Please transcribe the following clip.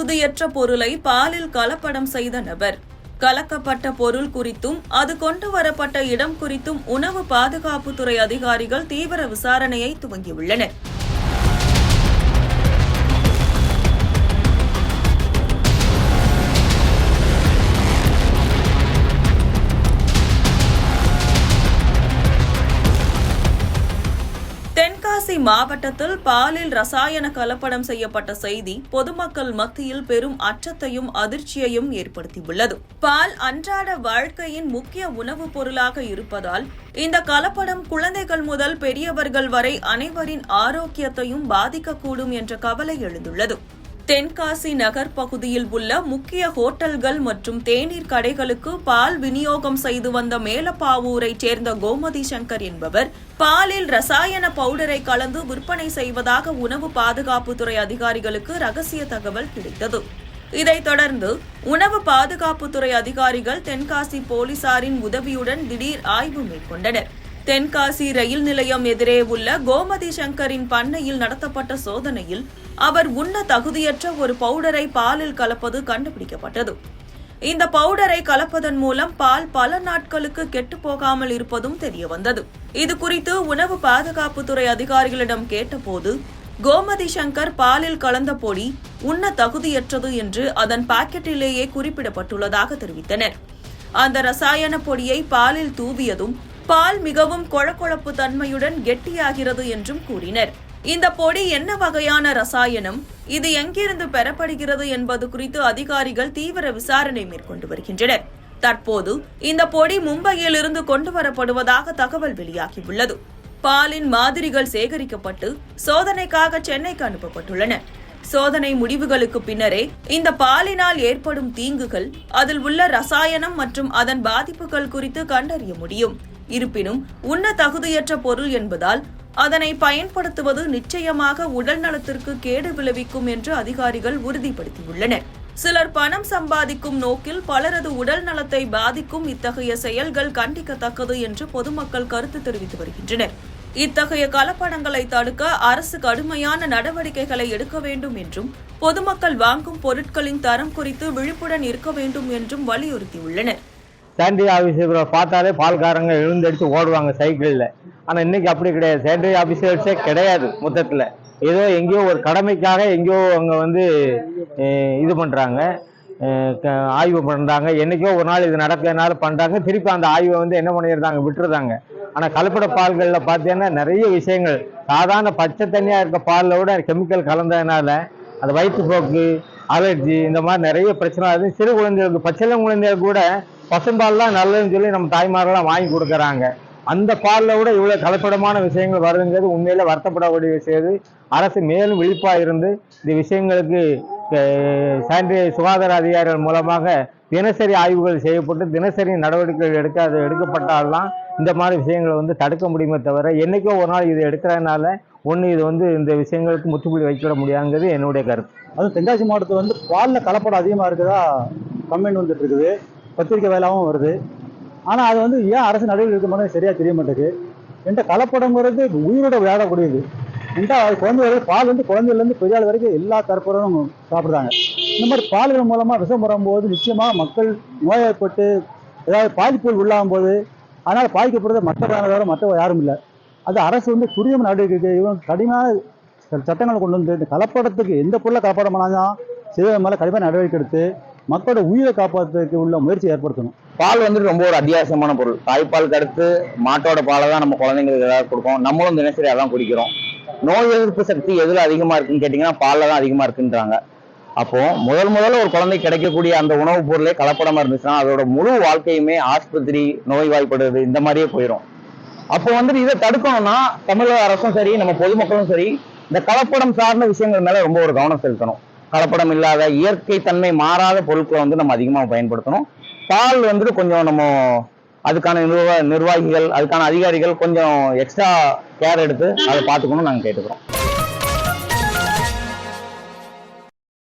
தகுதியற்ற பொருளை பாலில் கலப்படம் செய்த நபர். கலக்கப்பட்ட பொருள் குறித்தும் அது கொண்டு வரப்பட்ட இடம் குறித்தும் உணவு பாதுகாப்புத்துறை அதிகாரிகள் தீவிர விசாரணையை துவங்கியுள்ளனர். தென்காசி மாவட்டத்தில் பாலில் ரசாயன கலப்படம் செய்யப்பட்ட செய்தி பொதுமக்கள் மத்தியில் பெரும் அச்சத்தையும் அதிர்ச்சியையும் ஏற்படுத்தியுள்ளது. பால் அன்றாட வாழ்க்கையின் முக்கிய உணவுப் பொருளாக இருப்பதால் இந்த கலப்படம் குழந்தைகள் முதல் பெரியவர்கள் வரை அனைவரின் ஆரோக்கியத்தையும் பாதிக்கக்கூடும் என்ற கவலை எழுந்துள்ளது. தென்காசி நகர் பகுதியில் உள்ள முக்கிய ஹோட்டல்கள் மற்றும் தேநீர் கடைகளுக்கு பால் விநியோகம் செய்து வந்த மேலப்பாவூரைச் சேர்ந்த கோமதி சங்கர் என்பவர் பாலில் ரசாயன பவுடரை கலந்து விற்பனை செய்வதாக உணவு பாதுகாப்புத்துறை அதிகாரிகளுக்கு ரகசிய தகவல் கிடைத்தது. இதைத் தொடர்ந்து உணவு பாதுகாப்புத்துறை அதிகாரிகள் தென்காசி போலீசாரின் உதவியுடன் திடீர் ஆய்வு மேற்கொண்டனர். தென்காசி ரயில் நிலையம் எதிரே உள்ள கோமதி சங்கரின் பண்ணையில் நடத்தப்பட்ட சோதனையில் அவர் உண்ண தகுதியற்ற ஒரு பவுடரை பாலில் கலப்பது கண்டுபிடிக்கப்பட்டது. இந்த பவுடரை கலப்பதன் மூலம் பால் பல நாட்களுக்கு கெட்டுப்போகாமல் இருப்பதும் தெரியவந்தது. இதுகுறித்து உணவு பாதுகாப்புத்துறை அதிகாரிகளிடம் கேட்டபோது கோமதி சங்கர் பாலில் கலந்த பொடி உண்ண தகுதியற்றது என்று அதன் பாக்கெட்டிலேயே குறிப்பிடப்பட்டுள்ளதாக தெரிவித்தனர். அந்த ரசாயன பொடியை பாலில் தூவியதும் பால் மிகவும் கொழகொழப்பு தன்மையுடன் கெட்டியாகிறது என்றும் கூறினர். இந்த பொடி என்ன வகையான ரசாயனம், இது எங்கிருந்து பெறப்படுகிறது என்பது குறித்து அதிகாரிகள் தீவிர விசாரணை மேற்கொண்டு வருகின்றனர். தற்போது இந்த பொடி மும்பையில் இருந்து கொண்டு வரப்படுவதாக தகவல் வெளியாகியுள்ளது. பாலின் மாதிரிகள் சேகரிக்கப்பட்டு சோதனைக்காக சென்னைக்கு அனுப்பப்பட்டுள்ளன. சோதனை முடிவுகளுக்கு பின்னரே இந்த பாலினால் ஏற்படும் தீங்குகள், அதில் உள்ள ரசாயனம் மற்றும் அதன் பாதிப்புகள் குறித்து கண்டறிய முடியும். இருப்பினும் உண்ண தகுதியற்ற பொருள் என்பதால் அதனை பயன்படுத்துவது நிச்சயமாக உடல் நலத்திற்கு கேடு விளைவிக்கும் என்று அதிகாரிகள் உறுதிப்படுத்தியுள்ளனர். சிலர் பணம் சம்பாதிக்கும் நோக்கில் பலரது உடல் நலத்தை பாதிக்கும் இத்தகைய செயல்கள் கண்டிக்கத்தக்கது என்று பொதுமக்கள் கருத்து தெரிவித்து வருகின்றனர். இத்தகைய கலப்படங்களை தடுக்க அரசு கடுமையான நடவடிக்கைகளை எடுக்க வேண்டும் என்றும் பொதுமக்கள் வாங்கும் பொருட்களின் தரம் குறித்து விழிப்புடன் இருக்க வேண்டும் என்றும் வலியுறுத்தியுள்ளனர். சானிட்டரி ஆஃபீஸர் பார்த்தாலே பால்காரங்க எழுந்தடிச்சு ஓடுவாங்க சைக்கிளில். ஆனால் இன்னைக்கு அப்படி கிடையாது. சானிட்டரி ஆஃபீஸர்ஸே கிடையாது. மொத்தத்தில் ஏதோ எங்கேயோ ஒரு கடமைக்காக எங்கேயோ அவங்க இது பண்ணுறாங்க, ஆய்வு பண்ணுறாங்க. என்றைக்கோ ஒரு நாள் இது நடக்கிறதுனால பண்ணுறாங்க. திருப்பி அந்த ஆய்வை என்ன பண்ணிடுறாங்க, விட்டுருதாங்க. ஆனால் கலப்பட பால்களில் பார்த்தீங்கன்னா நிறைய விஷயங்கள், சாதாரண பச்சை தண்ணியாக இருக்க பாலில் விட கெமிக்கல் கலந்ததுனால அந்த வயிற்றுப்போக்கு, அலர்ஜி, இந்த மாதிரி நிறைய பிரச்சனை ஆகுது. சிறு குழந்தைகளுக்கு, பச்சிளம் குழந்தைகளுக்கு கூட பசும்பால் தான் நல்லதுன்னு சொல்லி நம்ம தாய்மாரெல்லாம் வாங்கி கொடுக்குறாங்க. அந்த பாலில் விட இவ்வளோ கலப்படமான விஷயங்கள் வருதுங்கிறது உண்மையில வருத்தப்படக்கூடிய விஷயம். அரசு மேலும் விழிப்பாக இருந்து இந்த விஷயங்களுக்கு சானிட்டரி சுகாதார அதிகாரிகள் மூலமாக தினசரி ஆய்வுகள் செய்யப்பட்டு தினசரி நடவடிக்கைகள் எடுக்கப்பட்டால்தான் இந்த மாதிரி விஷயங்களை தடுக்க முடியுமே தவிர, என்னைக்கோ ஒரு நாள் இது எடுக்கிறதுனால இது இந்த விஷயங்களுக்கு முற்றுப்புள்ளி வைக்க முடியாதுங்கிறது என்னுடைய கருத்து. அதுவும் தென்காசி மாவட்டத்தில் பாலில் கலப்படம் அதிகமாக இருக்குதா கம்ப்ளைண்ட் வந்துட்டு இருக்குது, பத்திரிக்கை வேலாவும் வருது. ஆனால் அது ஏன் அரசு நடவடிக்கை எடுக்க மாட்டேங்குது சரியாக தெரிய மாட்டேங்குது. என்கிட்ட கலப்படங்கிறது உயிரோட விளையாடக்கூடியது. அது குழந்தைகள் பால் குழந்தைலேருந்து பெரிய ஆள் வரைக்கும் எல்லா தரப்புறவும் சாப்பிட்றாங்க. இந்த மாதிரி பால்கள் மூலமாக விஷம் வரும்போது நிச்சயமாக மக்கள் நோய்வாய்ப்பட்டு ஏதாவது பாதிப்புகள் உள்ளாகும் போது அதனால் பாதிக்கப்படுறது மக்களானதோட மற்ற யாரும் இல்லை. அது அரசு துரிதமான நடவடிக்கை கடுமையான சட்டங்களை கொண்டு இந்த கலப்படத்துக்கு எந்த பொருளை கலப்படம் பண்ணாலும் செய்வதன் மேலே கடுமையான நடவடிக்கை எடுத்து மக்களோட உயிரை காப்பாற்றுறதுக்கு உள்ள முயற்சி ஏற்படுத்தணும். பால் ரொம்ப ஒரு அத்தியாவசியமான பொருள். தாய்ப்பாலுக்கு அடுத்து மாட்டோட பாலை தான் நம்ம குழந்தைங்களுக்கு ஏதாவது கொடுப்போம். நம்மளும் தினசரி அதான் குடிக்கிறோம். நோய் எதிர்ப்பு சக்தி எதுல அதிகமா இருக்குன்னு கேட்டீங்கன்னா பால்ல தான் அதிகமா இருக்குன்றாங்க. அப்போ முதல்ல ஒரு குழந்தை கிடைக்கக்கூடிய அந்த உணவுப் பொருளே கலப்படமா இருந்துச்சுன்னா அதோட முழு வாழ்க்கையுமே ஆஸ்பத்திரி, நோய்வாய்ப்படுறது இந்த மாதிரியே போயிடும். அப்போ இதை தடுக்கணும்னா தமிழக அரசும் சரி, நம்ம பொதுமக்களும் சரி, இந்த கலப்படம் சார்ந்த விஷயங்கள் மேல ரொம்ப ஒரு கவனம் செலுத்தணும். கலப்படம் இல்லாத இயற்கை தன்மை மாறாத பொருட்களை நம்ம அதிகமாக பயன்படுத்தணும். பால் கொஞ்சம் நம்ம அதுக்கான நிர்வாகிகள், அதுக்கான அதிகாரிகள் கொஞ்சம் எக்ஸ்ட்ரா கேர் எடுத்து அதை பார்த்துக்கணும் நாங்கள் கேட்டுக்கிறோம்.